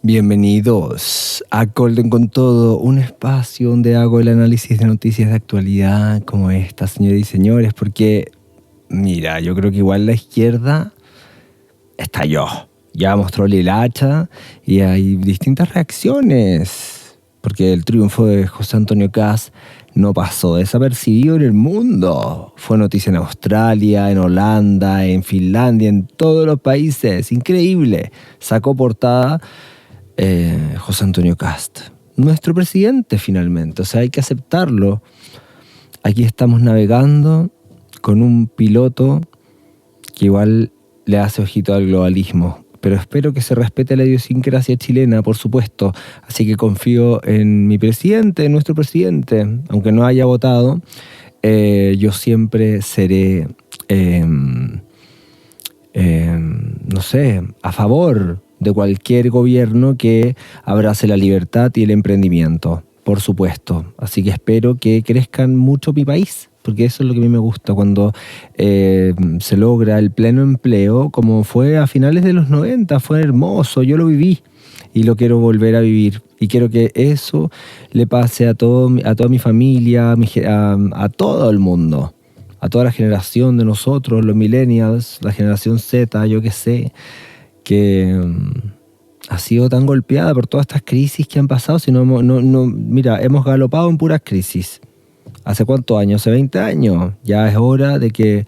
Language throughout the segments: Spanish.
Bienvenidos a Golden con Todo, un espacio donde hago el análisis de noticias de actualidad como esta, señoras y señores, porque, mira, yo creo que igual la izquierda estalló. Ya mostró el hacha y hay distintas reacciones, porque el triunfo de José Antonio Kast no pasó desapercibido en el mundo. Fue noticia en Australia, en Holanda, en Finlandia, en todos los países. Increíble. Sacó portada José Antonio Kast, nuestro presidente finalmente, o sea, hay que aceptarlo. Aquí estamos navegando con un piloto que igual le hace ojito al globalismo, pero espero que se respete la idiosincrasia chilena, por supuesto, así que confío en mi presidente, en nuestro presidente, aunque no haya votado. Yo siempre seré no sé, a favor de cualquier gobierno que abrace la libertad y el emprendimiento, por supuesto. Así que espero que crezcan mucho mi país, porque eso es lo que a mí me gusta, cuando se logra el pleno empleo, como fue a finales de los 90, fue hermoso, yo lo viví y lo quiero volver a vivir. Y quiero que eso le pase a toda mi familia, a todo el mundo, a toda la generación de nosotros, los millennials, la generación Z, yo qué sé, que ha sido tan golpeada por todas estas crisis que han pasado. Si mira, hemos galopado en puras crisis. ¿Hace cuántos años? Hace 20 años. Ya es hora de que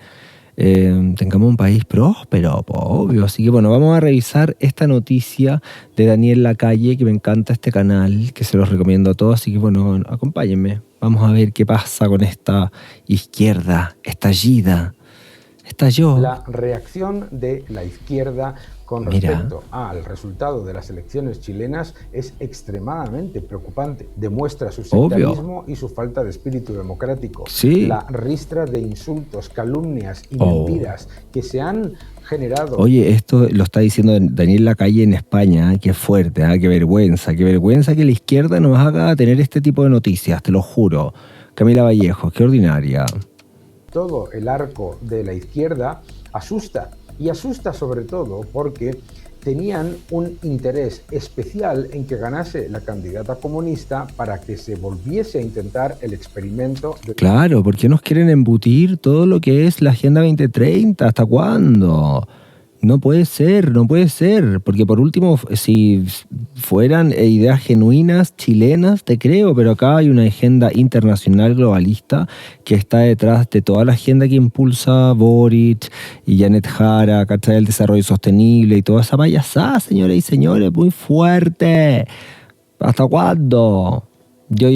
tengamos un país próspero, obvio. Así que bueno, vamos a revisar esta noticia de Daniel Lacalle, que me encanta este canal, que se los recomiendo a todos. Así que bueno, acompáñenme. Vamos a ver qué pasa con esta izquierda estallida. Estalló. La reacción de la izquierda con respecto al resultado de las elecciones chilenas es extremadamente preocupante. Demuestra su sectarismo y su falta de espíritu democrático. Sí. La ristra de insultos, calumnias y mentiras que se han generado. Oye, esto lo está diciendo Daniel Lacalle en España, qué fuerte, qué vergüenza que la izquierda nos haga tener este tipo de noticias, te lo juro. Camila Vallejo, qué ordinaria. Todo el arco de la izquierda asusta, y asusta sobre todo porque tenían un interés especial en que ganase la candidata comunista para que se volviese a intentar el experimento. Claro, porque nos quieren embutir todo lo que es la Agenda 2030, ¿hasta cuándo? No puede ser, porque por último, si fueran ideas genuinas, chilenas, te creo, pero acá hay una agenda internacional globalista que está detrás de toda la agenda que impulsa Boric y Janet Jara, ¿cachai? El desarrollo sostenible y toda esa payasada, señoras y señores, muy fuerte. ¿Hasta cuándo? Yo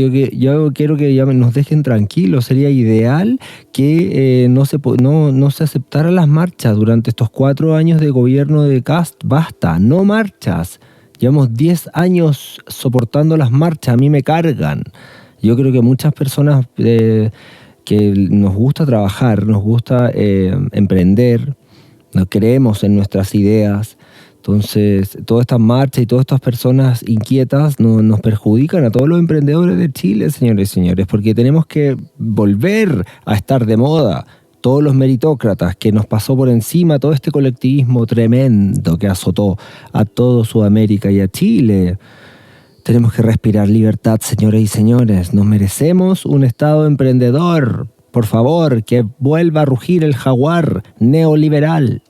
quiero que ya nos dejen tranquilos. Sería ideal que no se aceptaran las marchas durante estos 4 años de gobierno de Kast. Basta, no marchas. Llevamos 10 años soportando las marchas, a mí me cargan. Yo creo que muchas personas que nos gusta trabajar, nos gusta emprender, nos creemos en nuestras ideas. Entonces, todas estas marchas y todas estas personas inquietas nos perjudican a todos los emprendedores de Chile, señores y señores, porque tenemos que volver a estar de moda. Todos los meritócratas que nos pasó por encima, todo este colectivismo tremendo que azotó a todo Sudamérica y a Chile. Tenemos que respirar libertad, señores y señores. Nos merecemos un Estado emprendedor. Por favor, que vuelva a rugir el jaguar neoliberal.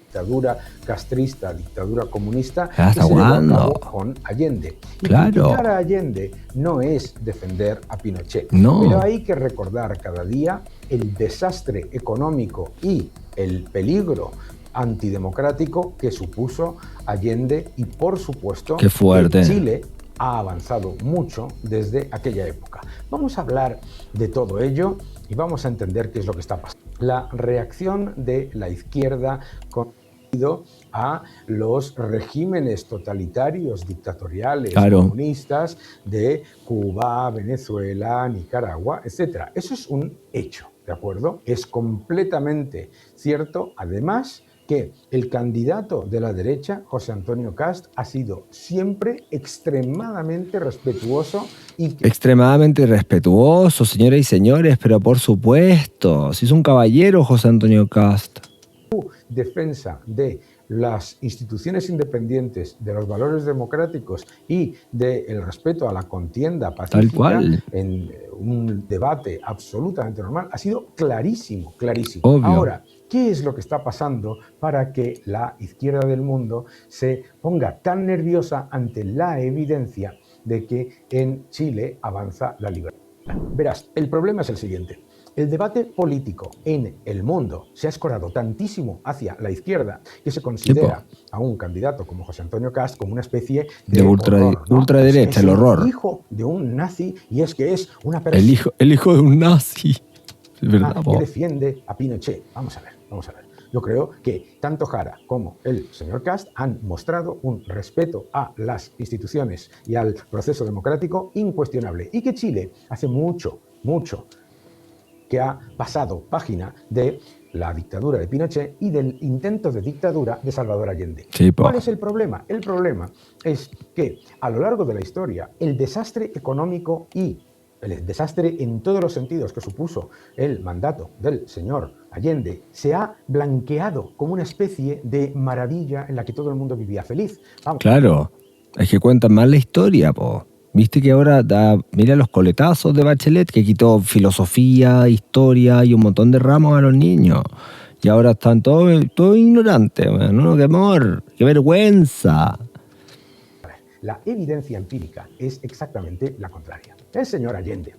Dictadura castrista, dictadura comunista, que se llevó a cabo con Allende. Y claro. criticar a Allende no es defender a Pinochet. No. Pero hay que recordar cada día el desastre económico y el peligro antidemocrático que supuso Allende, y por supuesto qué fuerte. Que Chile ha avanzado mucho desde aquella época. Vamos a hablar de todo ello y vamos a entender qué es lo que está pasando. La reacción de la izquierda a los regímenes totalitarios, dictatoriales, comunistas de Cuba, Venezuela, Nicaragua, etc. Eso es un hecho, ¿de acuerdo? Es completamente cierto, además, que el candidato de la derecha, José Antonio Kast, ha sido siempre extremadamente respetuoso. Extremadamente respetuoso, señoras y señores, pero por supuesto, si es un caballero José Antonio Kast. Defensa de las instituciones independientes, de los valores democráticos y del respeto a la contienda pacífica en un debate absolutamente normal, ha sido clarísimo, clarísimo. Obvio. Ahora, ¿qué es lo que está pasando para que la izquierda del mundo se ponga tan nerviosa ante la evidencia de que en Chile avanza la libertad? Verás, el problema es el siguiente. El debate político en el mundo se ha escorado tantísimo hacia la izquierda que se considera a un candidato como José Antonio Cast como una especie de horror, ¿no? ultraderecha, el horror. Es el hijo de un nazi y es que es una persona... El hijo de un nazi. Es verdad, que defiende a Pinochet. Vamos a ver. Yo creo que tanto Jara como el señor Cast han mostrado un respeto a las instituciones y al proceso democrático incuestionable y que Chile hace mucho que ha pasado página de la dictadura de Pinochet y del intento de dictadura de Salvador Allende. ¿Cuál es el problema? El problema es que a lo largo de la historia el desastre económico y el desastre en todos los sentidos que supuso el mandato del señor Allende se ha blanqueado como una especie de maravilla en la que todo el mundo vivía feliz. Vamos. Claro, es que cuentan mal la historia, po. Viste que ahora mira los coletazos de Bachelet, que quitó filosofía, historia y un montón de ramos a los niños. Y ahora están todos ignorantes, ¿no? ¡Qué amor! ¡Qué vergüenza! La evidencia empírica es exactamente la contraria. El señor Allende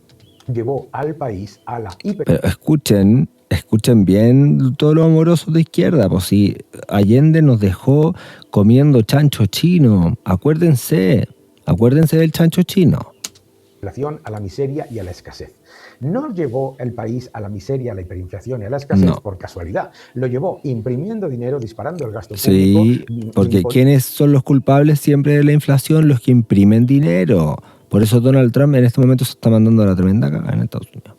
llevó al país a la Pero escuchen bien todos los amorosos de izquierda, pues si Allende nos dejó comiendo chancho chino, acuérdense del chancho chino. A la miseria y a la escasez. No llevó el país a la miseria, a la hiperinflación y a la escasez por casualidad. Lo llevó imprimiendo dinero, disparando el gasto público. Sí, porque ¿quiénes son los culpables siempre de la inflación? Los que imprimen dinero. Por eso Donald Trump en este momento se está mandando a la tremenda cagada en Estados Unidos.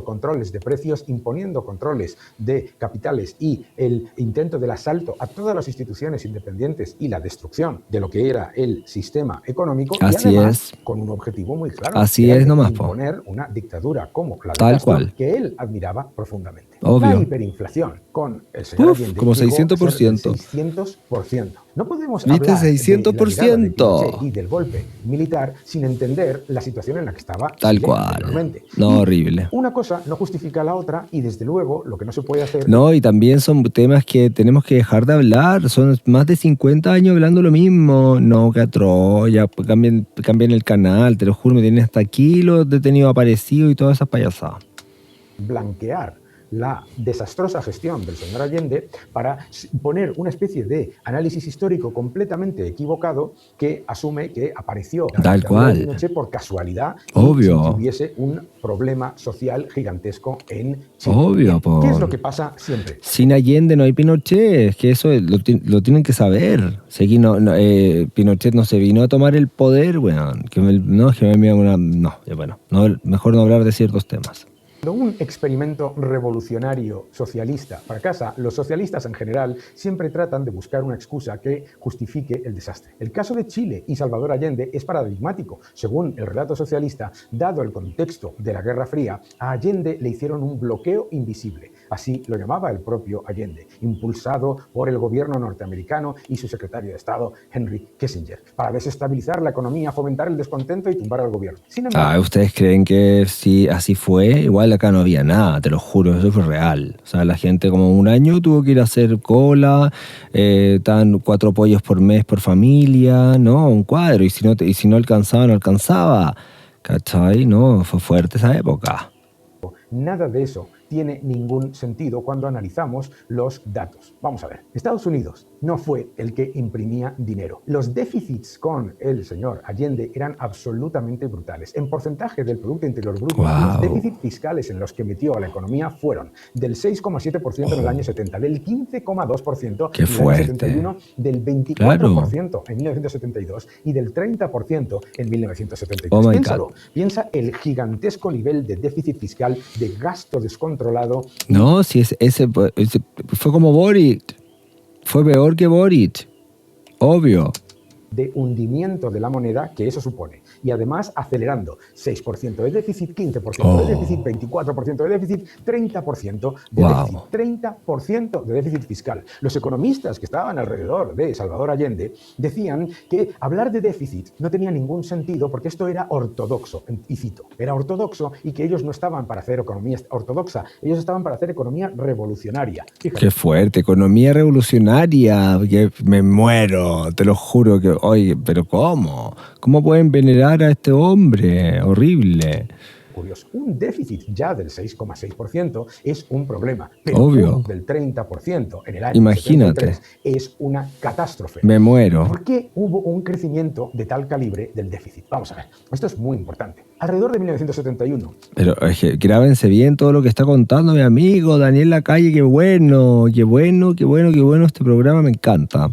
Controles de precios, imponiendo controles de capitales y el intento del asalto a todas las instituciones independientes y la destrucción de lo que era el sistema económico. Así y además, es. Con un objetivo muy claro. Así es nomás. Imponer una dictadura como la de Tal Castro, cual. que él admiraba profundamente. Obvio. La hiperinflación con el señor Allende como llegó 600%. a ser 600%. No podemos ¿Viste? hablar 600%. de la llegada de Pinochet y del golpe militar sin entender la situación en la que estaba Tal Chile cual. anteriormente. No, horrible. Una cosa no justifica la otra y desde luego lo que no se puede hacer... No, y también son temas que tenemos que dejar de hablar. Son más de 50 años hablando lo mismo. No, que atroz, ya cambien el canal, te lo juro, me tienen hasta aquí los detenidos aparecidos y todas esas payasadas. Blanquear la desastrosa gestión del señor Allende para poner una especie de análisis histórico completamente equivocado que asume que apareció tal cual Pinochet por casualidad. Obvio. Y sin que hubiese un problema social gigantesco en Chile. Obvio, ¿Qué es lo que pasa siempre? Sin Allende no hay Pinochet, es que eso lo tienen que saber. Pinochet no se vino a tomar el poder, bueno, mejor no hablar de ciertos temas. Cuando un experimento revolucionario socialista fracasa, los socialistas en general siempre tratan de buscar una excusa que justifique el desastre. El caso de Chile y Salvador Allende es paradigmático. Según el relato socialista, dado el contexto de la Guerra Fría, a Allende le hicieron un bloqueo invisible. Así lo llamaba el propio Allende, impulsado por el gobierno norteamericano y su secretario de Estado, Henry Kissinger, para desestabilizar la economía, fomentar el descontento y tumbar al gobierno. Sin embargo, ¿ustedes creen que si así fue? Igual acá no había nada, te lo juro, eso fue real. O sea, la gente como un año tuvo que ir a hacer cola, estaban 4 pollos por mes por familia, ¿no? Un cuadro, y si no alcanzaba, no alcanzaba. ¿Cachai? No, fue fuerte esa época. Nada de eso tiene ningún sentido cuando analizamos los datos. Vamos a ver, Estados Unidos no fue el que imprimía dinero. Los déficits con el señor Allende eran absolutamente brutales. En porcentaje del Producto Interior Bruto, los déficits fiscales en los que metió a la economía fueron del 6,7% en el año 70, del 15,2% en el año 71, del 24% en 1972 y del 30% en 1973. Piensa el gigantesco nivel de déficit fiscal, de gasto descontrolado. No, si ese fue como Boric. Fue peor que Boric. Obvio. De hundimiento de la moneda que eso supone. y además acelerando 6% de déficit, 15% de déficit, 24% de déficit, 30% de déficit, 30% de déficit fiscal. Los economistas que estaban alrededor de Salvador Allende decían que hablar de déficit no tenía ningún sentido porque esto era ortodoxo, y cito, era ortodoxo y que ellos no estaban para hacer economía ortodoxa, ellos estaban para hacer economía revolucionaria. Fíjate. Qué fuerte, economía revolucionaria, que me muero, te lo juro que, oye, pero ¿cómo? ¿Cómo pueden venerar a este hombre? Horrible. Curioso. Un déficit ya del 6,6% es un problema, pero obvio, del 30% en el año imagínate, 73 es una catástrofe. Me muero. ¿Por qué hubo un crecimiento de tal calibre del déficit? Vamos a ver, esto es muy importante. Alrededor de 1971. Pero grábense bien todo lo que está contando mi amigo Daniel Lacalle, qué bueno, qué bueno, qué bueno, qué bueno este programa, me encanta.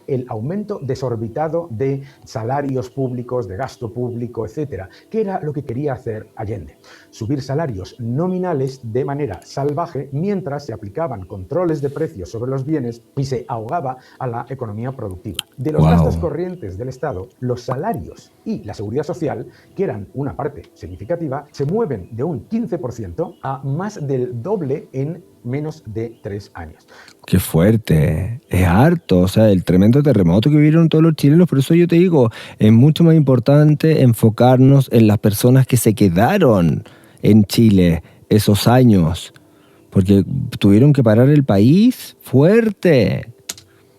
El aumento desorbitado de salarios públicos, de gasto público, etcétera. ¿Qué era lo que quería hacer Allende? Subir salarios nominales de manera salvaje mientras se aplicaban controles de precios sobre los bienes y se ahogaba a la economía productiva. De los gastos corrientes del Estado, los salarios y la seguridad social, que eran una parte significativa, se mueven de un 15% a más del doble en menos de 3 años. ¡Qué fuerte! Es harto, o sea, el tremendo terremoto que vivieron todos los chilenos, por eso yo te digo, es mucho más importante enfocarnos en las personas que se quedaron en Chile esos años, porque tuvieron que parar el país fuerte.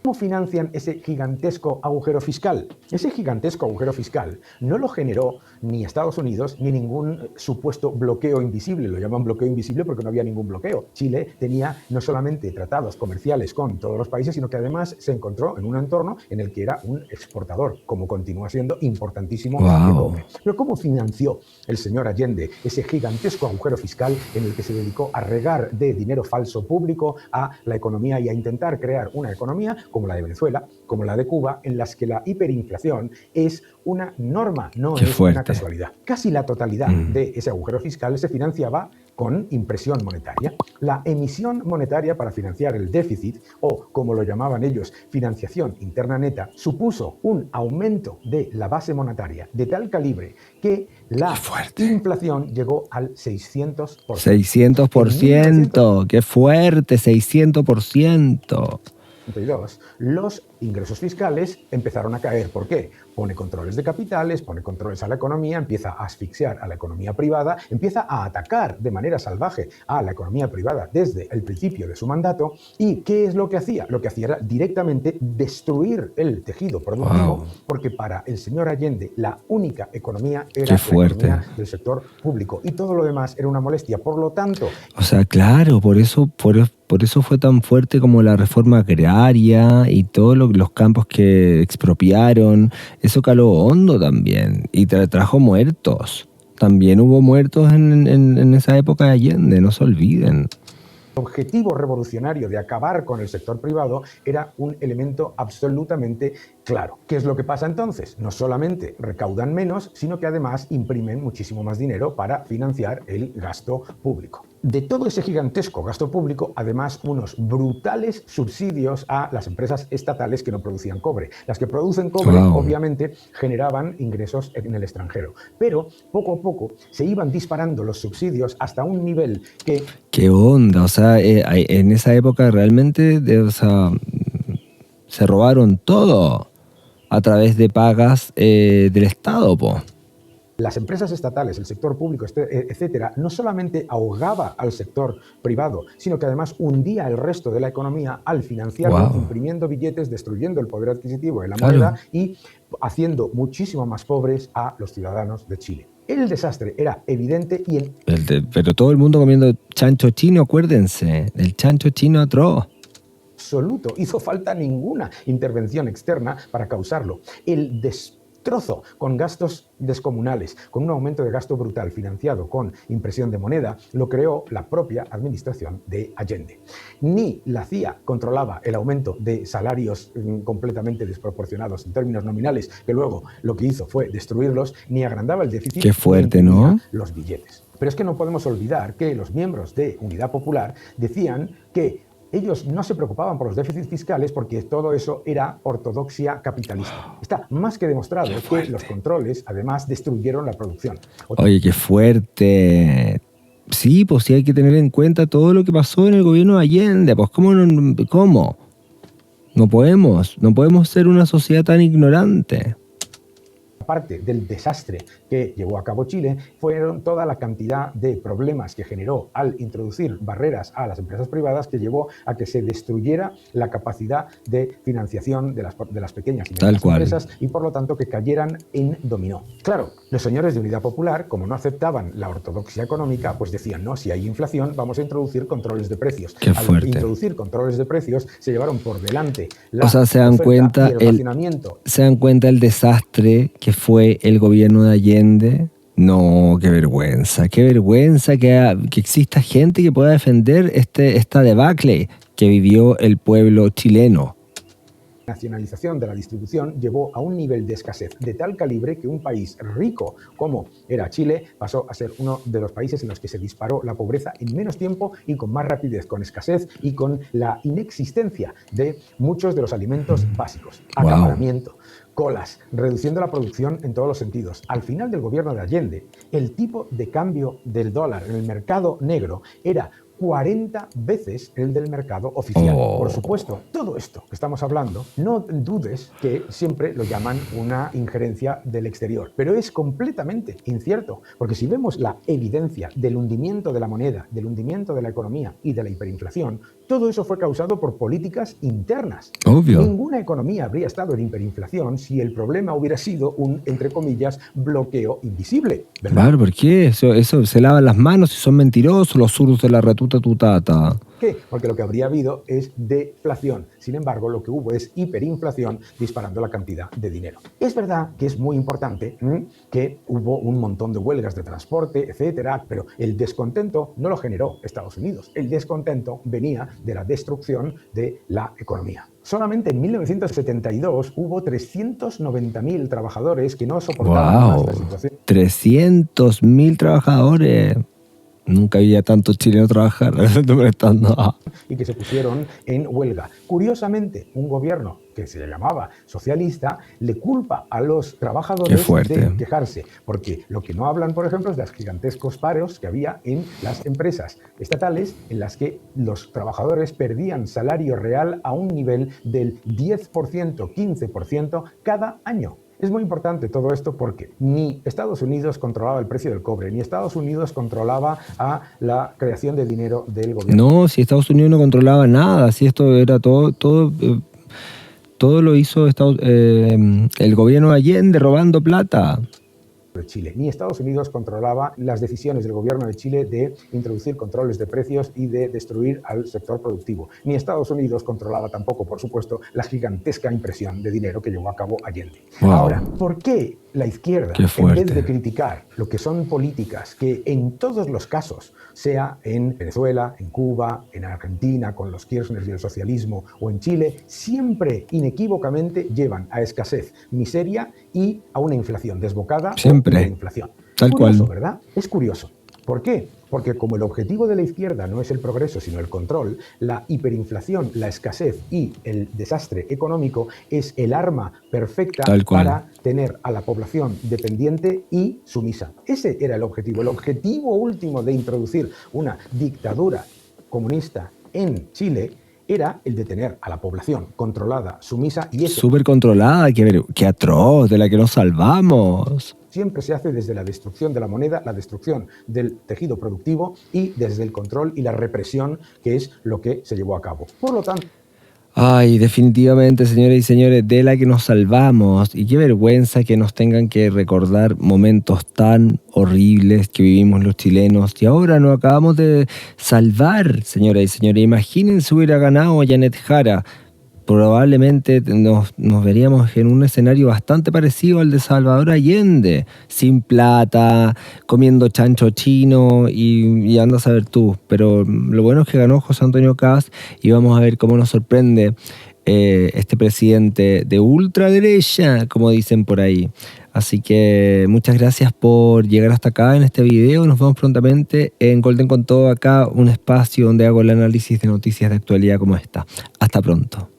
¿Cómo financian ese gigantesco agujero fiscal? Ese gigantesco agujero fiscal no lo generó ni Estados Unidos ni ningún supuesto bloqueo invisible. Lo llaman bloqueo invisible porque no había ningún bloqueo. Chile tenía no solamente tratados comerciales con todos los países, sino que además se encontró en un entorno en el que era un exportador, como continúa siendo importantísimo. Pero ¿cómo financió el señor Allende ese gigantesco agujero fiscal en el que se dedicó a regar de dinero falso público a la economía y a intentar crear una economía como la de Venezuela, como la de Cuba, en las que la hiperinflación es una norma, no es una casualidad? Casi la totalidad de ese agujero fiscal se financiaba con impresión monetaria. La emisión monetaria para financiar el déficit, o como lo llamaban ellos, financiación interna neta, supuso un aumento de la base monetaria de tal calibre que la inflación llegó al 600%. 600%, qué fuerte, 600%. Los ingresos fiscales empezaron a caer. ¿Por qué? Pone controles de capitales, pone controles a la economía, empieza a asfixiar a la economía privada, empieza a atacar de manera salvaje a la economía privada desde el principio de su mandato. ¿Y qué es lo que hacía? Lo que hacía era directamente destruir el tejido productivo, porque para el señor Allende la única economía era la economía del sector público y todo lo demás era una molestia. Por lo tanto... O sea, claro, por eso fue tan fuerte como la reforma agraria y todos los campos que expropiaron. Eso caló hondo también y trajo muertos. También hubo muertos en esa época de Allende, no se olviden. El objetivo revolucionario de acabar con el sector privado era un elemento absolutamente claro. ¿Qué es lo que pasa entonces? No solamente recaudan menos, sino que además imprimen muchísimo más dinero para financiar el gasto público. De todo ese gigantesco gasto público, además, unos brutales subsidios a las empresas estatales que no producían cobre. Las que producen cobre, obviamente, generaban ingresos en el extranjero. Pero, poco a poco, se iban disparando los subsidios hasta un nivel que... ¿Qué onda? O sea, en esa época realmente se robaron todo a través de pagas del Estado, po. Las empresas estatales, el sector público, etcétera, no solamente ahogaba al sector privado, sino que además hundía el resto de la economía al financiarlo, imprimiendo billetes, destruyendo el poder adquisitivo de la moneda y haciendo muchísimo más pobres a los ciudadanos de Chile. El desastre era evidente y... Pero todo el mundo comiendo chancho chino, acuérdense, el chancho chino atroz. Absoluto, hizo falta ninguna intervención externa para causarlo. El destrozo con gastos descomunales, con un aumento de gasto brutal financiado con impresión de moneda, lo creó la propia administración de Allende. Ni la CIA controlaba el aumento de salarios completamente desproporcionados en términos nominales, que luego lo que hizo fue destruirlos, ni agrandaba el déficit. Qué fuerte, ¿no? Los billetes. Pero es que no podemos olvidar que los miembros de Unidad Popular decían que ellos no se preocupaban por los déficits fiscales porque todo eso era ortodoxia capitalista. Está más que demostrado que los controles, además, destruyeron la producción. Oye, qué fuerte. Sí, pues sí hay que tener en cuenta todo lo que pasó en el gobierno de Allende. Pues ¿cómo? ¿Cómo? No podemos ser una sociedad tan ignorante. Parte del desastre que llevó a cabo Chile fueron toda la cantidad de problemas que generó al introducir barreras a las empresas privadas, que llevó a que se destruyera la capacidad de financiación de las pequeñas y medianas empresas, y por lo tanto que cayeran en dominó. Claro, los señores de Unidad Popular, como no aceptaban la ortodoxia económica, pues decían, no, si hay inflación vamos a introducir controles de precios. Al introducir controles de precios se llevaron por delante la se dan cuenta y el racionamiento. ¿Se dan cuenta el desastre que fue el gobierno de Allende? No, qué vergüenza que exista gente que pueda defender esta debacle que vivió el pueblo chileno. La nacionalización de la distribución llevó a un nivel de escasez de tal calibre que un país rico como era Chile pasó a ser uno de los países en los que se disparó la pobreza en menos tiempo y con más rapidez, con escasez y con la inexistencia de muchos de los alimentos básicos. Acaparamiento, colas, reduciendo la producción en todos los sentidos. Al final del gobierno de Allende, el tipo de cambio del dólar en el mercado negro era 40 veces el del mercado oficial. Por supuesto, todo esto que estamos hablando, no dudes que siempre lo llaman una injerencia del exterior, pero es completamente incierto, porque si vemos la evidencia del hundimiento de la moneda, del hundimiento de la economía y de la hiperinflación, todo eso fue causado por políticas internas. Obvio. Ninguna economía habría estado en hiperinflación si el problema hubiera sido un, entre comillas, bloqueo invisible, ¿verdad? Claro, ¿por qué? Eso se lavan las manos y son mentirosos los zurdos de la retuta tutata. ¿Qué? Porque lo que habría habido es deflación. Sin embargo, lo que hubo es hiperinflación, disparando la cantidad de dinero. Es verdad que es muy importante que hubo un montón de huelgas de transporte, etcétera, pero el descontento no lo generó Estados Unidos. El descontento venía de la destrucción de la economía. Solamente en 1972 hubo 390.000 trabajadores que no soportaban más la situación. 300.000 trabajadores. Nunca había tantos chilenos trabajar. Y que se pusieron en huelga. Curiosamente, un gobierno que se llamaba socialista le culpa a los trabajadores de quejarse, porque lo que no hablan, por ejemplo, es de los gigantescos paros que había en las empresas estatales, en las que los trabajadores perdían salario real a un nivel del 10%, 15% cada año. Es muy importante todo esto porque ni Estados Unidos controlaba el precio del cobre, ni Estados Unidos controlaba a la creación de dinero del gobierno. No, si Estados Unidos no controlaba nada, si esto era todo lo hizo el gobierno de Allende robando plata. De Chile. Ni Estados Unidos controlaba las decisiones del gobierno de Chile de introducir controles de precios y de destruir al sector productivo. Ni Estados Unidos controlaba tampoco, por supuesto, la gigantesca impresión de dinero que llevó a cabo Allende. Wow. Ahora, ¿por qué la izquierda, en vez de criticar lo que son políticas que en todos los casos, sea en Venezuela, en Cuba, en Argentina, con los Kirchner y el socialismo, o en Chile, siempre inequívocamente llevan a escasez, miseria y a una inflación desbocada? Siempre. Inflación. Tal curioso, cual. ¿Verdad? Es curioso. ¿Por qué? Porque como el objetivo de la izquierda no es el progreso, sino el control, la hiperinflación, la escasez y el desastre económico es el arma perfecta para tener a la población dependiente y sumisa. Ese era el objetivo. El objetivo último de introducir una dictadura comunista en Chile era el de tener a la población controlada, sumisa y eso. Súper controlada, qué atroz, de la que nos salvamos. Siempre se hace desde la destrucción de la moneda, la destrucción del tejido productivo y desde el control y la represión, que es lo que se llevó a cabo. Por lo tanto... Ay, definitivamente, señoras y señores, de la que nos salvamos. Y qué vergüenza que nos tengan que recordar momentos tan horribles que vivimos los chilenos. Y ahora nos acabamos de salvar, señoras y señores. Imagínense hubiera ganado Janet Jara. Probablemente nos veríamos en un escenario bastante parecido al de Salvador Allende, sin plata, comiendo chancho chino y anda a saber tú. Pero lo bueno es que ganó José Antonio Kast y vamos a ver cómo nos sorprende este presidente de ultraderecha, como dicen por ahí. Así que muchas gracias por llegar hasta acá en este video. Nos vemos prontamente en Golden con Todo, acá un espacio donde hago el análisis de noticias de actualidad como esta. Hasta pronto.